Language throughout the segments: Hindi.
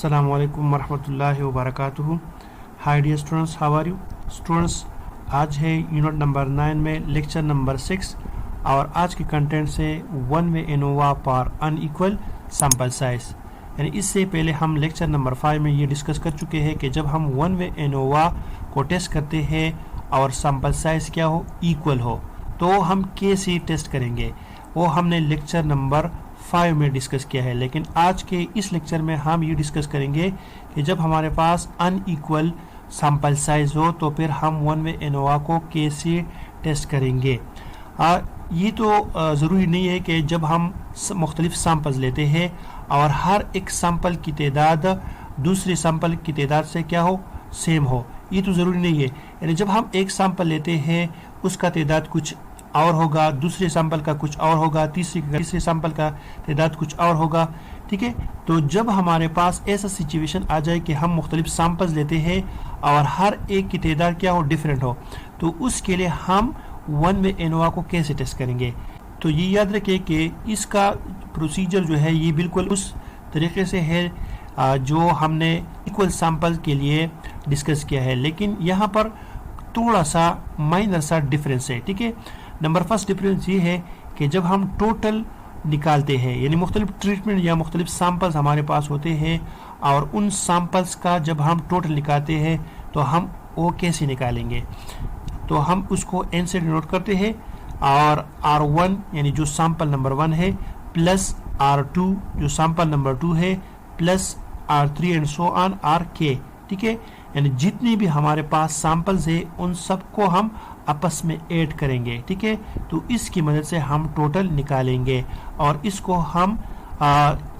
अस्सलामुअलैकुम वरहमतुल्लाहि वबरकातुहू। Hi dear students, how are you students. आज है यूनिट नंबर 9 में लेक्चर नंबर 6 और आज के कंटेंट से one way ANOVA for unequal sample size. यानी इससे पहले हम लेक्चर नंबर 5 में ये डिस्कस कर चुके हैं कि जब हम वन वे एनोवा को टेस्ट करते हैं और सैंपल साइज क्या हो, इक्वल हो, तो हम कैसे टेस्ट करेंगे, वो हमने लेक्चर नंबर 5 में डिस्कस किया है। लेकिन आज के इस लेक्चर में हम ये डिस्कस करेंगे कि जब हमारे पास अनइक्वल सैंपल साइज हो तो फिर हम वन वे एनोवा को कैसे टेस्ट करेंगे। ये तो ज़रूरी नहीं है कि जब हम मुख्तलिफ सैंपल्स लेते हैं और हर एक सैंपल की तादाद दूसरे सैंपल की तादाद से क्या हो, सेम हो, ये तो ज़रूरी नहीं है। यानी जब हम एक सैंपल लेते हैं उसका तादाद कुछ और होगा, दूसरे सैंपल का कुछ और होगा, तीसरे सैंपल का तादाद कुछ और होगा, ठीक है। तो जब हमारे पास ऐसा सिचुएशन आ जाए कि हम मुख्तलिफ सैंपल्स लेते हैं और हर एक की तादाद क्या हो, डिफरेंट हो, तो उसके लिए हम वन वे एनोवा को कैसे टेस्ट करेंगे। तो ये याद रखें कि इसका प्रोसीजर जो है ये बिल्कुल उस तरीके से है जो हमने इक्वल सैंपल के लिए डिस्कस किया है, लेकिन यहाँ पर थोड़ा सा माइनर सा डिफरेंस है, ठीक है। नंबर फर्स्ट डिफरेंस ये है कि जब हम टोटल निकालते हैं, यानी मुख्तलिफ ट्रीटमेंट या मुख्तलिफ सैंपल्स हमारे पास होते हैं और उन सैंपल्स का जब हम टोटल निकालते हैं तो हम वो कैसे निकालेंगे। तो हम उसको एन से डिनोट करते हैं और R1 यानी जो सैंपल नंबर 1 है प्लस R2 जो सैंपल नंबर 2 है plus R3 and so on RK, ठीक है। यानी जितनी भी हमारे पास सैंपल्स है उन सबको हम आपस में ऐड करेंगे, ठीक है। तो इसकी मदद से हम टोटल निकालेंगे और इसको हम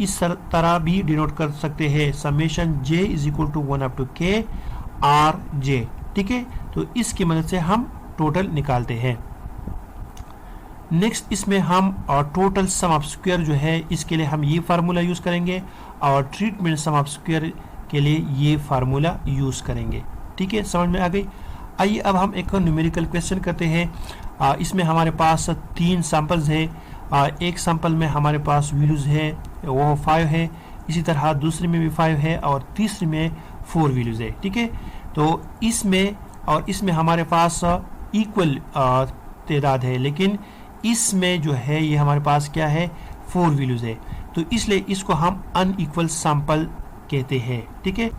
इस तरह भी डिनोट कर सकते हैं, summation j is equal to 1 up to k R J, ठीक है। तो इसकी मदद से हम टोटल निकालते हैं। नेक्स्ट इसमें हम टोटल सम ऑफ स्क्वायर जो है इसके लिए हम ये फार्मूला यूज करेंगे और ट्रीटमेंट सम ऑफ स्क्वायर के लिए ये फार्मूला यूज करेंगे, ठीक है। समझ में आ गई। आइए अब हम एक न्यूमेरिकल क्वेश्चन करते हैं। इसमें हमारे पास 3 सैंपल्स है। एक सैंपल में हमारे पास वैल्यूज है वो 5 है, इसी तरह दूसरे में भी 5 है और तीसरे में 4 वैल्यूज है, ठीक है। तो इसमें और इसमें हमारे पास इक्वल तादाद है, लेकिन इसमें जो है ये हमारे पास क्या है, 4 वैल्यूज है, तो इसलिए इसको हम अनइक्वल सैंपल कहते हैं, ठीक है।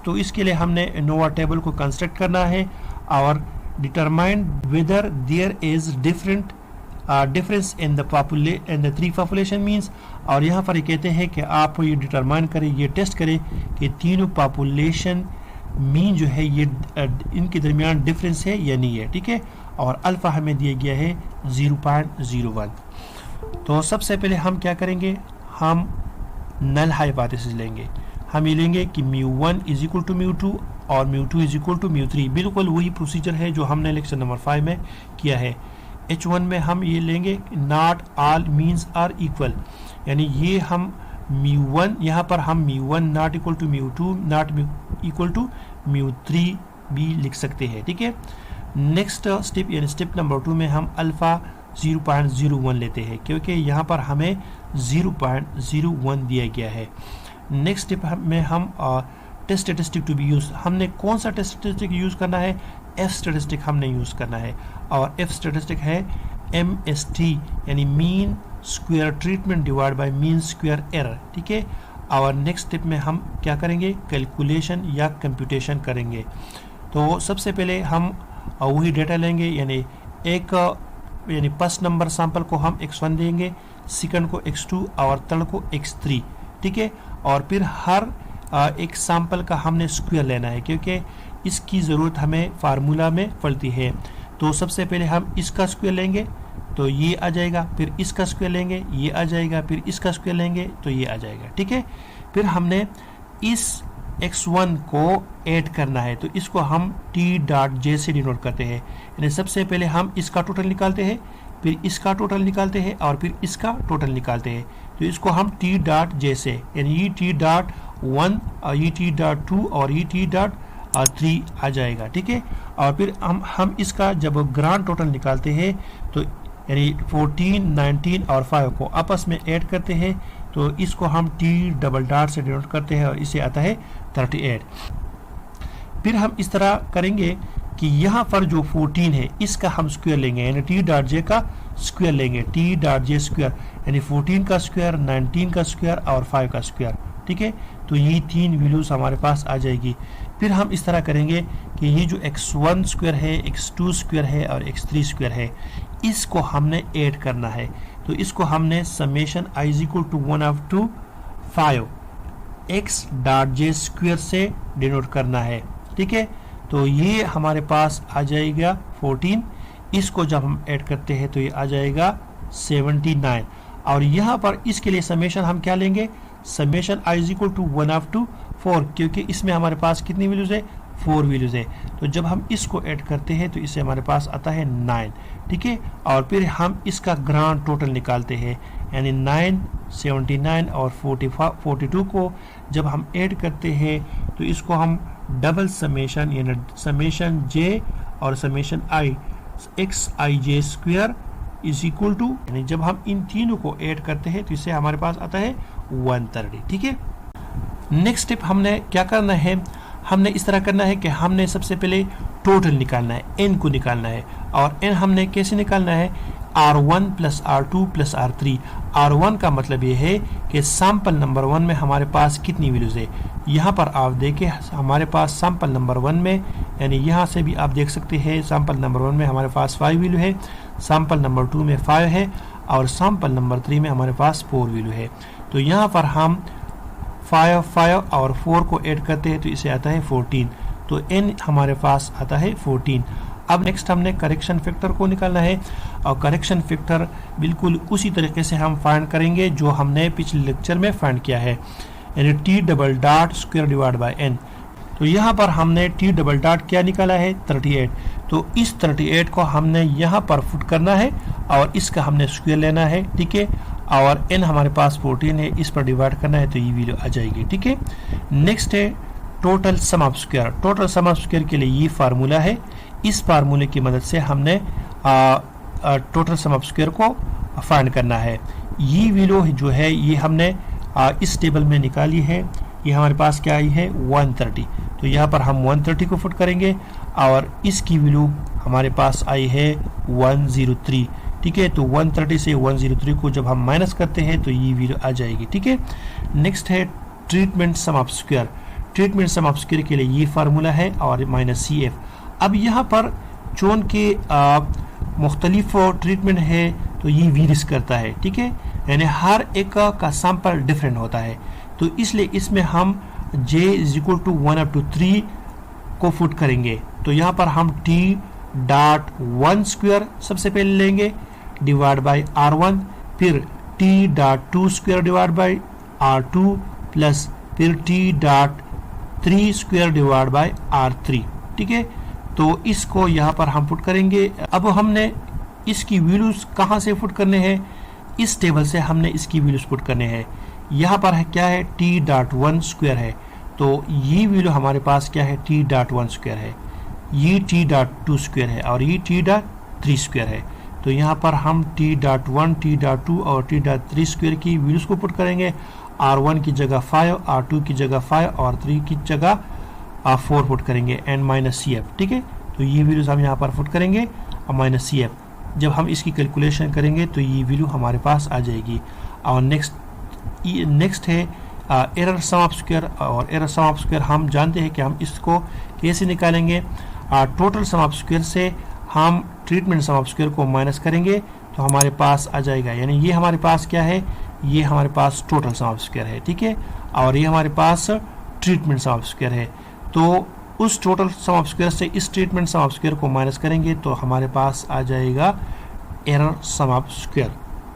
तो इसके लिए हमने एनोवा टेबल को कंस्ट्रक्ट करना है और determine whether there is difference in the three population means. और यहाँ पर ये कहते हैं कि आप ये डिटरमाइन करें, ये टेस्ट करें कि तीनों पॉपुलेशन मीन जो है ये इनके दरमियान डिफरेंस है या नहीं है, ठीक है। और अल्फा हमें दिया गया है 0.01। तो सबसे पहले हम क्या करेंगे, हम नल हाइपोथेसिस लेंगे। हम ये लेंगे कि μ1 इज इक्वल टू μ2 और μ2 इज इक्वल टू μ3। बिल्कुल वही प्रोसीजर है जो हमने लेक्चर नंबर 5 में किया है। H1 में हम ये लेंगे not all means are equal, यानी ये हम μ1 यहाँ पर हम μ1 not equal to μ2 not equal to μ3 भी लिख सकते हैं, ठीक है। नेक्स्ट स्टेप यानी स्टेप नंबर 2 में हम अल्फा 0.01 लेते हैं क्योंकि यहाँ पर हमें 0.01 दिया गया है। नेक्स्ट स्टेप में हम test statistic to be use, हमने कौन सा टेस्ट स्टैटिस्टिक यूज करना है, एफ स्टैटिस्टिक हमने यूज करना है और एफ स्टैटिस्टिक है MST यानी mean square treatment divide by mean square error, ठीक है। और नेक्स्ट स्टेप में हम क्या करेंगे, कैलकुलेशन या कंप्यूटेशन करेंगे। तो सबसे पहले हम वही डेटा लेंगे, यानी फर्स्ट नंबर सैंपल को हम x1 देंगे, सेकंड को x2 और थर्ड को x3, ठीक है। और फिर हर एक सैंपल का हमने स्क्वायर लेना है क्योंकि इसकी ज़रूरत हमें फार्मूला में पड़ती है। तो सबसे पहले हम इसका स्क्वायर लेंगे तो ये आ जाएगा, फिर इसका स्क्वायर लेंगे ये आ जाएगा, फिर इसका स्क्वायर लेंगे तो ये आ जाएगा, ठीक है। फिर हमने इस x1 को ऐड करना है तो इसको हम T.J से डिनोट करते हैं। यानी सबसे पहले हम इसका टोटल निकालते हैं, फिर इसका टोटल निकालते हैं और फिर इसका टोटल निकालते हैं। तो इसको हम T.J से, यानी ये T.1 और ये T.2 और ये T.3 आ जाएगा, ठीक है। और फिर हम इसका जब ग्रांड टोटल निकालते हैं तो यानी 14, 19 और 5 को आपस में ऐड करते हैं तो इसको हम टी डबल डॉट से डिनोट करते हैं और इसे आता है 38। फिर हम इस तरह करेंगे कि यहाँ पर जो 14 है इसका हम स्क्वायर लेंगे, यानी टी डॉट जे का स्क्वायर लेंगे, टी डॉट जे स्क्वायर यानी 14 का स्क्वायर, 19 का स्क्वायर और 5 का स्क्वायर। ठीक है, तो ये 3 वैल्यूज हमारे पास आ जाएगी। फिर हम इस तरह करेंगे कि ये जो x1 स्क्वायर है, x2 स्क्वायर है और x3 स्क्वायर है, इसको हमने ऐड करना है। तो इसको हमने summation i is equal to 1 up to 5 x dot J square से डिनोट करना है। ठीक है, तो ये हमारे पास आ जाएगा 14, इसको जब हम ऐड करते हैं तो ये आ जाएगा 79। और यहाँ पर इसके लिए समेशन हम क्या लेंगे, summation i is equal to 1 up to 4, क्योंकि इसमें हमारे पास कितनी वैल्यूज है, 4 वैल्यूज है। तो जब हम इसको ऐड करते हैं तो इससे हमारे पास आता है 9। ठीक है, और फिर हम इसका ग्रांड टोटल निकालते हैं, यानी 9, 79 और 42 को जब हम ऐड करते हैं तो इसको हम डबल समेशन यानी समेशन j और summation i X I J square is equal to, यानी जब हम इन तीनों को ऐड करते हैं तो इससे हमारे पास आता है 130। ठीक है, नेक्स्ट स्टेप हमने क्या करना है, हमने इस तरह करना है कि हमने सबसे पहले टोटल निकालना है, n को निकालना है। और n हमने कैसे निकालना है, R1 plus R2 plus R3। R1 का मतलब ये है कि सैंपल नंबर 1 में हमारे पास कितनी वैल्यूज है। यहाँ पर आप देखें हमारे पास सैंपल नंबर 1 में, यानी यहाँ से भी आप देख सकते हैं सैंपल नंबर 1 में हमारे पास 5 वैल्यू है, सैंपल नंबर 2 में 5 है और सैंपल नंबर 3 में हमारे पास 4 वैल्यू है। तो यहाँ पर हम 5 और 4 को ऐड करते हैं तो इसे आता है 14, तो n हमारे पास आता है 14। अब नेक्स्ट हमने करेक्शन फैक्टर को निकालना है, और करेक्शन फैक्टर बिल्कुल उसी तरीके से हम फाइंड करेंगे जो हमने पिछले लेक्चर में फाइंड किया है, यानी T double dot square divide by n। तो यहाँ पर हमने टी डबल डॉट क्या निकाला है, 38। तो इस 38 को हमने यहाँ पर फुट करना है और इसका हमने स्क्वायर लेना है। ठीक है, और n हमारे पास 14 है, इस पर डिवाइड करना है तो ये वैल्यू आ जाएगी। ठीक है, नेक्स्ट है total sum of square. Total sum of square के लिए ये फार्मूला है, इस फार्मूले की मदद से हमने टोटल सम ऑफ स्क्वायर को फाइंड करना है। ये वैल्यू जो है ये हमने इस टेबल में निकाली है, ये हमारे पास क्या आई है 130। तो यहाँ पर हम 130 को फुट करेंगे और इसकी वैल्यू हमारे पास आई है 103। ठीक है, तो 130 से 103 को जब हम माइनस करते हैं तो ये वैल्यू आ जाएगी। ठीक है, नेक्स्ट है treatment sum of square. Treatment sum of square के लिए ये फार्मूला है और माइनस CF। अब यहाँ पर चून के मुख्तलिफ ट्रीटमेंट है तो ये वेरीज करता है। ठीक है, यानी हर एक का सैंपल डिफरेंट होता है, तो इसलिए इसमें हम j is equal to 1 up to 3 को फुट करेंगे। तो यहाँ पर हम t डॉट 1 स्क्वायर सबसे पहले लेंगे डिवाइड बाई R1, फिर t dot 2 square divide by R2 plus फिर t dot 3 square divide by R3। ठीक है, तो इसको यहाँ पर हम फुट करेंगे। अब हमने इसकी वैल्यूज कहाँ से फुट करने हैं, इस टेबल से हमने इसकी वैल्यूज फुट करने हैं। यहाँ पर है क्या है t डॉट 1 स्क्वायर है, तो ये वैल्यू हमारे पास क्या है t डॉट 1 स्क्वायर है, ये t डॉट 2 स्क्वायर है और ये t डॉट 3 स्क्वायर है। तो यहाँ पर हम t डॉट 1, t डॉट 2 और t डॉट 3 स्क्वायर की वैल्यूज को पुट करेंगे। R1 की जगह 5, R2 की जगह 5 और 3 की जगह 4 पुट करेंगे एंड माइनस CF। ठीक है, तो ये वैल्यूज हम यहाँ पर पुट करेंगे और माइनस CF। जब हम इसकी कैलकुलेशन करेंगे तो ये वैल्यू हमारे पास आ जाएगी। और नेक्स्ट है एरर सम ऑफ स्क्वायर। और एरर सम ऑफ स्क्वायर हम जानते हैं कि हम इसको कैसे निकालेंगे। टोटल सम ऑफ स्क्वायर से हम ट्रीटमेंट सम ऑफ स्क्वायर को माइनस करेंगे तो हमारे पास आ जाएगा, यानी ये हमारे पास क्या है, ये हमारे पास टोटल सम ऑफ स्क्वायर है। ठीक है, और ये हमारे पास ट्रीटमेंट सम ऑफ स्क्वायर है। तो उस टोटल सम ऑफ स्क्वायर से इस ट्रीटमेंट सम ऑफ स्क्वायर को माइनस करेंगे तो हमारे पास आ जाएगा एरर सम ऑफ स्क्वायर।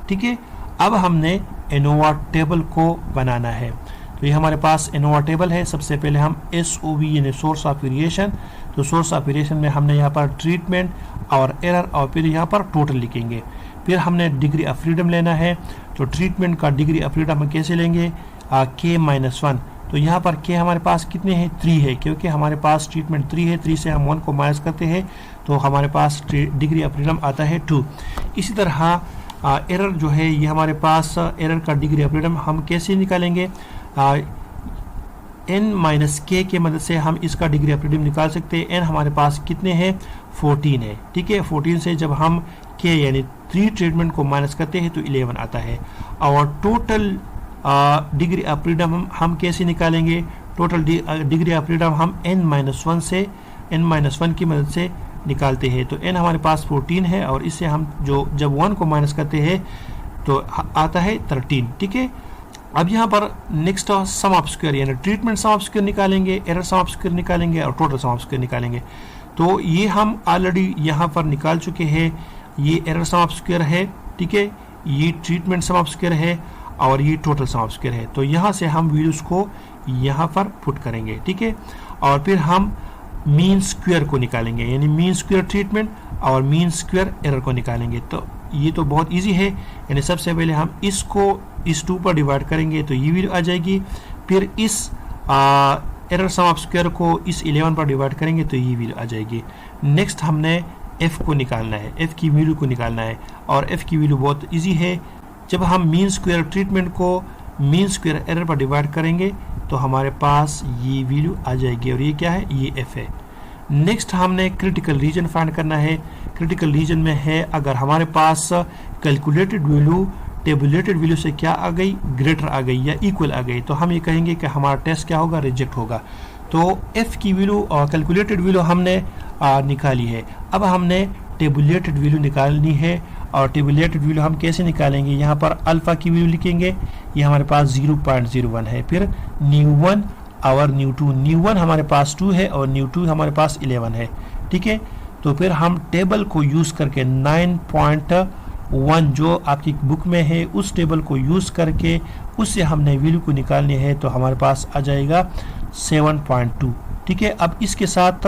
ठीक है, अब हमने एनोवा टेबल को बनाना है। तो ये हमारे पास एनोवा टेबल है। सबसे पहले हम SOV यानी सोर्स ऑफ वेरिएशन, तो सोर्स ऑफ वेरिएशन में हमने यहाँ पर ट्रीटमेंट और एरर और फिर यहाँ पर टोटल लिखेंगे। फिर हमने डिग्री ऑफ फ्रीडम लेना है, तो ट्रीटमेंट का डिग्री ऑफ फ्रीडम हम कैसे लेंगे, K-1। तो यहाँ पर K हमारे पास कितने हैं, 3 है, क्योंकि हमारे पास ट्रीटमेंट 3 है। 3 से हम 1 को माइनस करते हैं तो हमारे पास डिग्री ऑफ फ्रीडम आता है 2। इसी तरह एरर जो है ये हमारे पास एरर का डिग्री ऑफ फ्रीडम हम कैसे निकालेंगे, n माइनस के मदद से हम इसका डिग्री ऑफ फ्रीडम निकाल सकते हैं। n हमारे पास कितने हैं, 14 है, ठीक है। 14 से जब हम k यानी 3 ट्रीटमेंट को माइनस करते हैं तो 11 आता है। और टोटल डिग्री ऑफ फ्रीडम हम कैसे निकालेंगे, टोटल डिग्री ऑफ फ्रीडम हम n माइनस 1 की मदद से निकालते हैं। तो n हमारे पास 14 है और इससे हम जब 1 को माइनस करते हैं तो आता है 13, ठीक है। अब यहाँ पर नेक्स्ट सम ऑफ स्क्वायर यानी ट्रीटमेंट सम ऑफ स्क्वायर निकालेंगे, एरर सम ऑफ स्क्वायर निकालेंगे और टोटल सम ऑफ स्क्वायर निकालेंगे। तो ये हम ऑलरेडी यहाँ पर निकाल चुके हैं। ये एरर सम ऑफ स्क्वायर है, ठीक है, ये ट्रीटमेंट सम ऑफ स्क्वायर है और ये टोटल सम ऑफ स्क्वायर है। तो यहाँ से हम वैल्यूज को यहाँ पर पुट करेंगे, ठीक है। और फिर हम मीन स्क्वायर को निकालेंगे यानी मीन स्क्वायर ट्रीटमेंट और मीन स्क्वायर एरर को निकालेंगे। तो ये तो बहुत इजी है, यानी सबसे पहले हम इसको इस 2 पर डिवाइड करेंगे तो ये वैल्यू आ जाएगी। फिर इस एरर सम ऑफ स्क्वायर को इस 11 पर डिवाइड करेंगे तो ये वैल्यू आ जाएगी। नेक्स्ट हमने एफ को निकालना है, एफ की वैल्यू को निकालना है और एफ की वैल्यू बहुत इजी है। जब हम मीन स्क्वायर ट्रीटमेंट को मीन स्क्वायर एरर पर डिवाइड करेंगे तो हमारे पास ये वैल्यू आ जाएगी और ये क्या है, ये एफ है। नेक्स्ट हमने क्रिटिकल रीजन फाइंड करना है। क्रिटिकल रीजन में है अगर हमारे पास कैलकुलेटेड वैल्यू टेबुलेटेड वैल्यू से क्या आ गई, ग्रेटर आ गई या इक्वल आ गई, तो हम ये कहेंगे कि हमारा टेस्ट क्या होगा, रिजेक्ट होगा। तो एफ की वैल्यू और कैलकुलेटेड वैल्यू हमने निकाली है। अब हमने टेबुलेटेड वैल्यू निकालनी है और टेबुलेटेड वैल्यू हम कैसे निकालेंगे, यहाँ पर अल्फा की वैल्यू लिखेंगे, ये हमारे पास 0.01 है। फिर न्यू 1 और न्यू 2, न्यू 1 हमारे पास 2 है और न्यू 2 हमारे पास 11 है, ठीक है। तो फिर हम टेबल को यूज़ करके 9.1 जो आपकी बुक में है उस टेबल को यूज़ करके उससे हमने वैल्यू को निकालनी है तो हमारे पास आ जाएगा 7.2, ठीक है। अब इसके साथ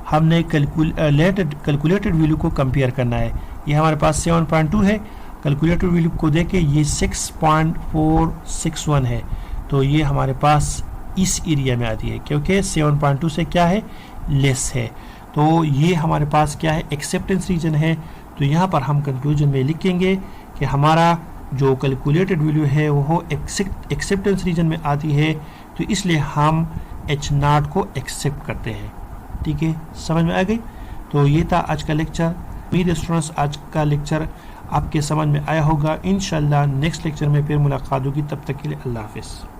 हमने कैलकुलेटेड वैल्यू को कंपेयर करना है। ये हमारे पास 7.2 है, कैलकुलेटेड वैल्यू को देके ये 6.461 है। तो ये हमारे पास इस एरिया में आती है क्योंकि 7.2 से क्या है, लेस है। तो ये हमारे पास क्या है, एक्सेप्टेंस रीजन है। तो यहाँ पर हम कंक्लूजन में लिखेंगे कि हमारा जो कैलकुलेटेड वैल्यू है वो एक्सेप्टेंस रीजन में आती है, तो इसलिए हम H0 को एक्सेप्ट करते हैं, ठीक है। समझ में आ गई। तो ये था आज का लेक्चर। उम्मीद है स्टूडेंट्स आज का लेक्चर आपके समझ में आया होगा। इंशाल्लाह नेक्स्ट लेक्चर में फिर मुलाकात होगी, तब तक के लिए अल्लाह हाफिज़।